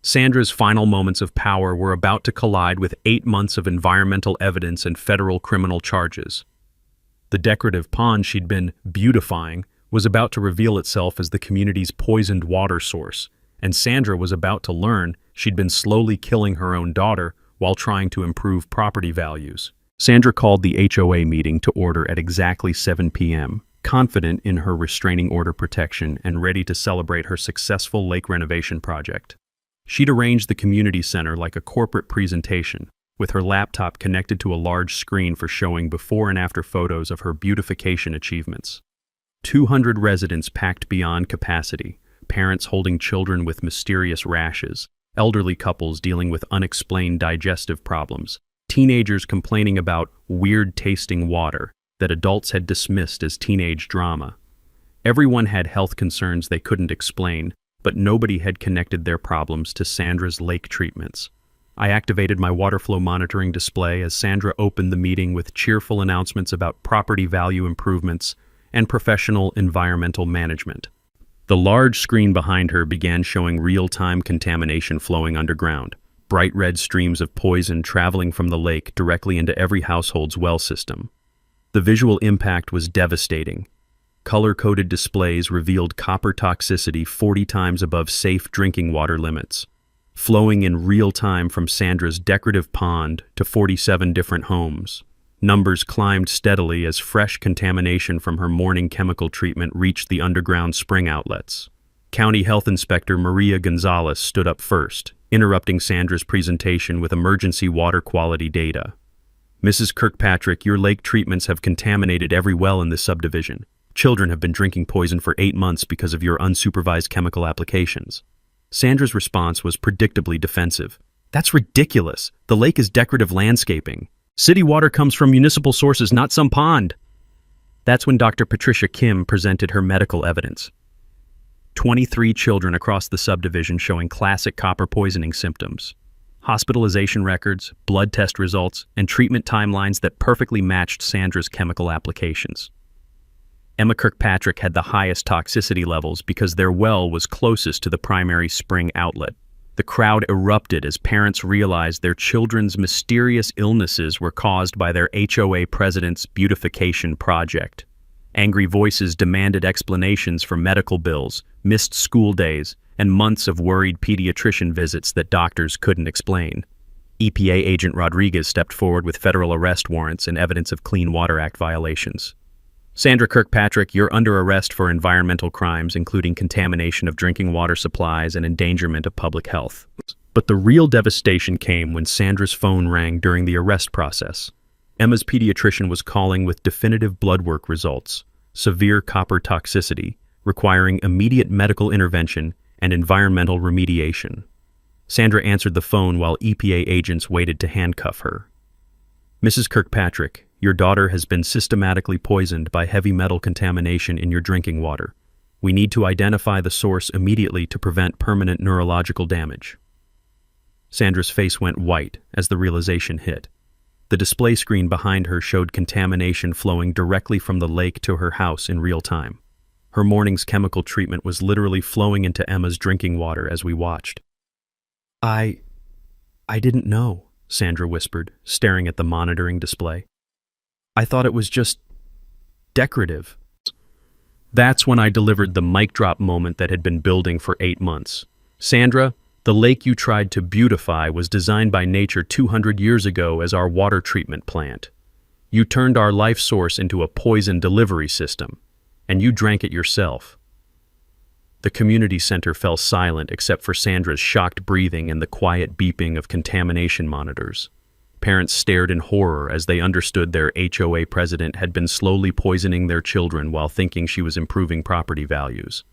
Sandra's final moments of power were about to collide with 8 months of environmental evidence and federal criminal charges. The decorative pond she'd been beautifying was about to reveal itself as the community's poisoned water source, and Sandra was about to learn she'd been slowly killing her own daughter while trying to improve property values. Sandra called the HOA meeting to order at exactly 7 p.m., confident in her restraining order protection and ready to celebrate her successful lake renovation project. She'd arranged the community center like a corporate presentation, with her laptop connected to a large screen for showing before and after photos of her beautification achievements. 200 residents packed beyond capacity, parents holding children with mysterious rashes, elderly couples dealing with unexplained digestive problems, teenagers complaining about weird-tasting water that adults had dismissed as teenage drama. Everyone had health concerns they couldn't explain, but nobody had connected their problems to Sandra's lake treatments. I activated my water flow monitoring display as Sandra opened the meeting with cheerful announcements about property value improvements and professional environmental management. The large screen behind her began showing real-time contamination flowing underground, bright red streams of poison traveling from the lake directly into every household's well system. The visual impact was devastating. Color-coded displays revealed copper toxicity 40 times above safe drinking water limits, flowing in real time from Sandra's decorative pond to 47 different homes. Numbers climbed steadily as fresh contamination from her morning chemical treatment reached the underground spring outlets. County Health Inspector Maria Gonzalez stood up first, interrupting Sandra's presentation with emergency water quality data. "Mrs. Kirkpatrick, your lake treatments have contaminated every well in this subdivision. Children have been drinking poison for 8 months because of your unsupervised chemical applications." Sandra's response was predictably defensive. "That's ridiculous. The lake is decorative landscaping. City water comes from municipal sources, not some pond." That's when Dr. Patricia Kim presented her medical evidence. 23 children across the subdivision showing classic copper poisoning symptoms. Hospitalization records, blood test results, and treatment timelines that perfectly matched Sandra's chemical applications. Emma Kirkpatrick had the highest toxicity levels because their well was closest to the primary spring outlet. The crowd erupted as parents realized their children's mysterious illnesses were caused by their HOA president's beautification project. Angry voices demanded explanations for medical bills, missed school days, and months of worried pediatrician visits that doctors couldn't explain. EPA agent Rodriguez stepped forward with federal arrest warrants and evidence of Clean Water Act violations. Sandra Kirkpatrick, you're under arrest for environmental crimes, including contamination of drinking water supplies and endangerment of public health. But the real devastation came when Sandra's phone rang during the arrest process. Emma's pediatrician was calling with definitive blood work results, severe copper toxicity, requiring immediate medical intervention and environmental remediation. Sandra answered the phone while EPA agents waited to handcuff her. Mrs. Kirkpatrick, your daughter has been systematically poisoned by heavy metal contamination in your drinking water. We need to identify the source immediately to prevent permanent neurological damage. Sandra's face went white as the realization hit. The display screen behind her showed contamination flowing directly from the lake to her house in real time. Her morning's chemical treatment was literally flowing into Emma's drinking water as we watched. I didn't know, Sandra whispered, staring at the monitoring display. I thought it was just decorative. That's when I delivered the mic drop moment that had been building for 8 months. Sandra, the lake you tried to beautify was designed by nature 200 years ago as our water treatment plant. You turned our life source into a poison delivery system, and you drank it yourself. The community center fell silent except for Sandra's shocked breathing and the quiet beeping of contamination monitors. Parents stared in horror as they understood their HOA president had been slowly poisoning their children while thinking she was improving property values.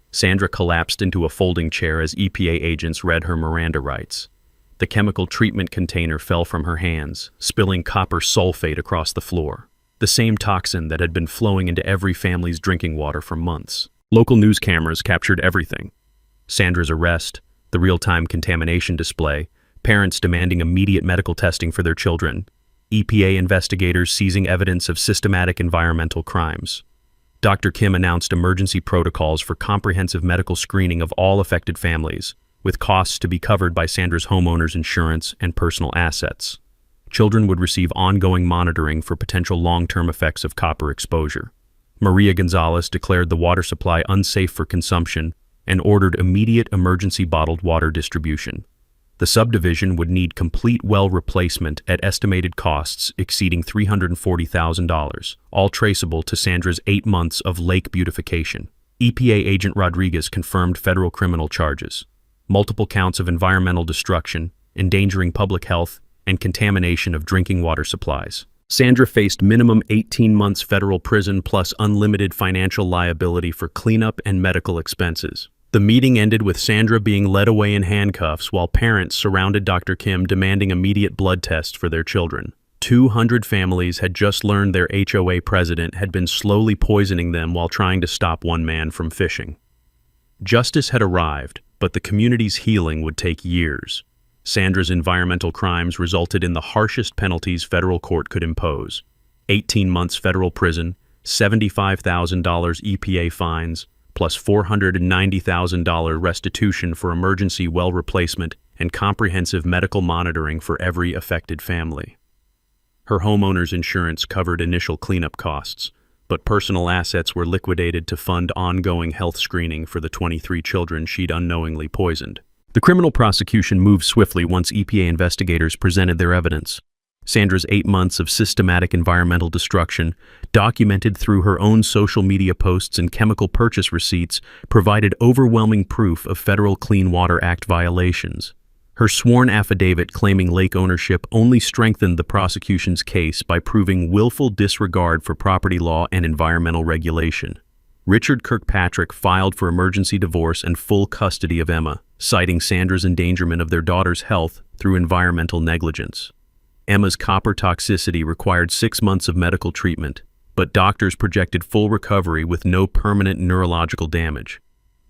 Sandra collapsed into a folding chair as EPA agents read her Miranda rights. The chemical treatment container fell from her hands, spilling copper sulfate across the floor, the same toxin that had been flowing into every family's drinking water for months. Local news cameras captured everything. Sandra's arrest, the real-time contamination display, parents demanding immediate medical testing for their children, EPA investigators seizing evidence of systematic environmental crimes. Dr. Kim announced emergency protocols for comprehensive medical screening of all affected families, with costs to be covered by Sandra's homeowner's insurance and personal assets. Children would receive ongoing monitoring for potential long-term effects of copper exposure. Maria Gonzalez declared the water supply unsafe for consumption and ordered immediate emergency bottled water distribution. The subdivision would need complete well replacement at estimated costs exceeding $340,000, all traceable to Sandra's 8 months of lake beautification. EPA agent Rodriguez confirmed federal criminal charges, multiple counts of environmental destruction, endangering public health, and contamination of drinking water supplies. Sandra faced minimum 18 months federal prison plus unlimited financial liability for cleanup and medical expenses. The meeting ended with Sandra being led away in handcuffs while parents surrounded Dr. Kim demanding immediate blood tests for their children. 200 families had just learned their HOA president had been slowly poisoning them while trying to stop one man from fishing. Justice had arrived, but the community's healing would take years. Sandra's environmental crimes resulted in the harshest penalties federal court could impose: 18 months federal prison, $75,000 EPA fines, plus $490,000 restitution for emergency well replacement and comprehensive medical monitoring for every affected family. Her homeowner's insurance covered initial cleanup costs, but personal assets were liquidated to fund ongoing health screening for the 23 children she'd unknowingly poisoned. The criminal prosecution moved swiftly once EPA investigators presented their evidence. Sandra's 8 months of systematic environmental destruction, documented through her own social media posts and chemical purchase receipts, provided overwhelming proof of federal Clean Water Act violations. Her sworn affidavit claiming lake ownership only strengthened the prosecution's case by proving willful disregard for property law and environmental regulation. Richard Kirkpatrick filed for emergency divorce and full custody of Emma, citing Sandra's endangerment of their daughter's health through environmental negligence. Emma's copper toxicity required 6 months of medical treatment, but doctors projected full recovery with no permanent neurological damage.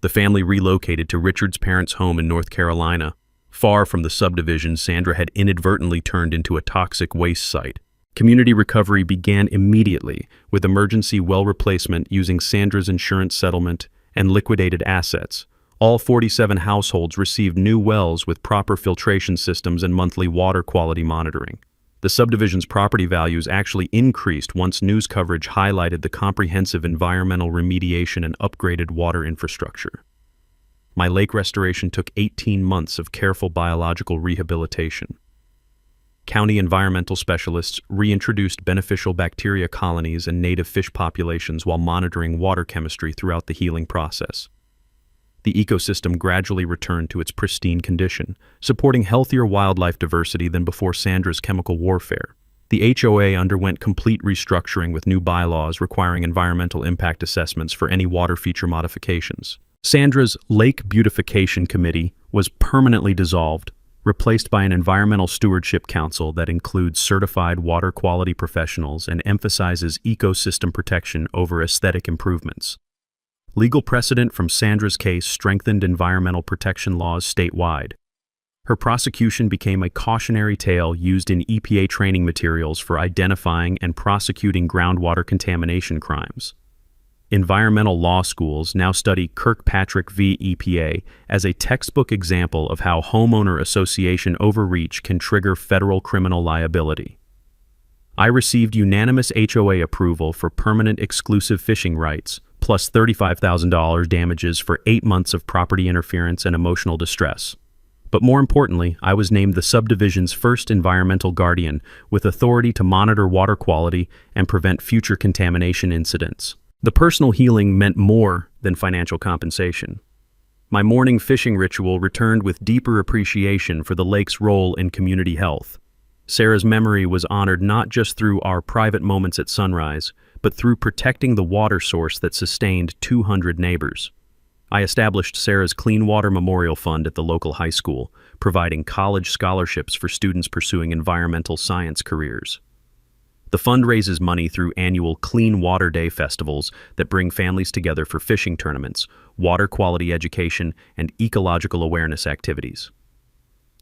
The family relocated to Richard's parents' home in North Carolina, far from the subdivision Sandra had inadvertently turned into a toxic waste site. Community recovery began immediately, with emergency well replacement using Sandra's insurance settlement and liquidated assets. All 47 households received new wells with proper filtration systems and monthly water quality monitoring. The The subdivision's property values actually increased once news coverage highlighted the comprehensive environmental remediation and upgraded water infrastructure. My lake restoration took 18 months of careful biological rehabilitation. County environmental specialists reintroduced beneficial bacteria colonies and native fish populations while monitoring water chemistry throughout the healing process. The ecosystem gradually returned to its pristine condition, supporting healthier wildlife diversity than before Sandra's chemical warfare. The HOA underwent complete restructuring with new bylaws requiring environmental impact assessments for any water feature modifications. Sandra's Lake Beautification Committee was permanently dissolved, replaced by an Environmental Stewardship Council that includes certified water quality professionals and emphasizes ecosystem protection over aesthetic improvements. Legal precedent from Sandra's case strengthened environmental protection laws statewide. Her prosecution became a cautionary tale used in EPA training materials for identifying and prosecuting groundwater contamination crimes. Environmental law schools now study Kirkpatrick v. EPA as a textbook example of how homeowner association overreach can trigger federal criminal liability. I received unanimous HOA approval for permanent exclusive fishing rights, plus $35,000 damages for 8 months of property interference and emotional distress. But more importantly, I was named the subdivision's first environmental guardian with authority to monitor water quality and prevent future contamination incidents. The personal healing meant more than financial compensation. My morning fishing ritual returned with deeper appreciation for the lake's role in community health. Sarah's memory was honored not just through our private moments at sunrise, but through protecting the water source that sustained 200 neighbors. I established Sarah's Clean Water Memorial Fund at the local high school, providing college scholarships for students pursuing environmental science careers. The fund raises money through annual Clean Water Day festivals that bring families together for fishing tournaments, water quality education, and ecological awareness activities.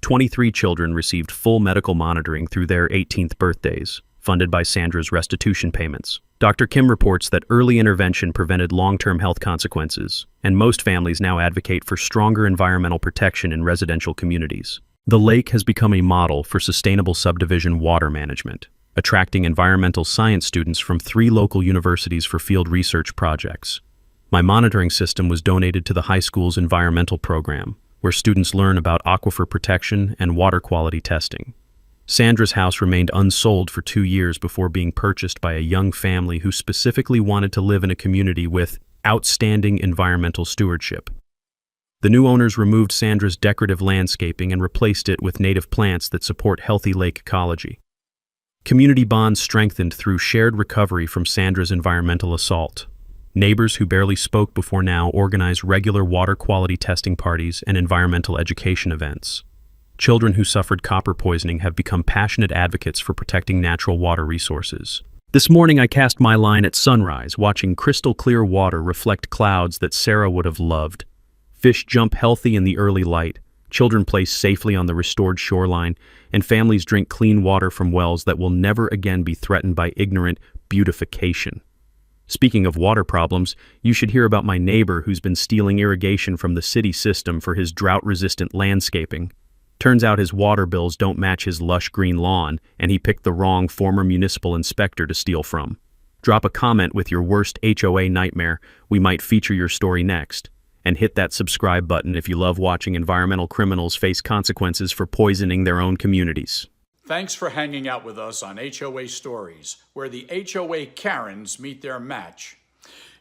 23 children received full medical monitoring through their 18th birthdays, funded by Sandra's restitution payments. Dr. Kim reports that early intervention prevented long-term health consequences, and most families now advocate for stronger environmental protection in residential communities. The lake has become a model for sustainable subdivision water management, attracting environmental science students from 3 local universities for field research projects. My monitoring system was donated to the high school's environmental program, where students learn about aquifer protection and water quality testing. Sandra's house remained unsold for 2 years before being purchased by a young family who specifically wanted to live in a community with outstanding environmental stewardship. The new owners removed Sandra's decorative landscaping and replaced it with native plants that support healthy lake ecology. Community bonds strengthened through shared recovery from Sandra's environmental assault. Neighbors who barely spoke before now organized regular water quality testing parties and environmental education events. Children who suffered copper poisoning have become passionate advocates for protecting natural water resources. This morning I cast my line at sunrise, watching crystal clear water reflect clouds that Sarah would have loved. Fish jump healthy in the early light. Children play safely on the restored shoreline, and families drink clean water from wells that will never again be threatened by ignorant beautification. Speaking of water problems, you should hear about my neighbor who's been stealing irrigation from the city system for his drought-resistant landscaping. Turns out his water bills don't match his lush green lawn, and he picked the wrong former municipal inspector to steal from. Drop a comment with your worst HOA nightmare. We might feature your story next. And hit that subscribe button if you love watching environmental criminals face consequences for poisoning their own communities. Thanks for hanging out with us on HOA Stories, where the HOA Karens meet their match.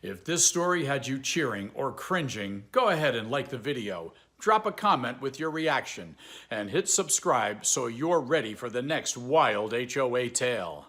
If this story had you cheering or cringing, go ahead and like the video, drop a comment with your reaction, and hit subscribe so you're ready for the next wild HOA tale.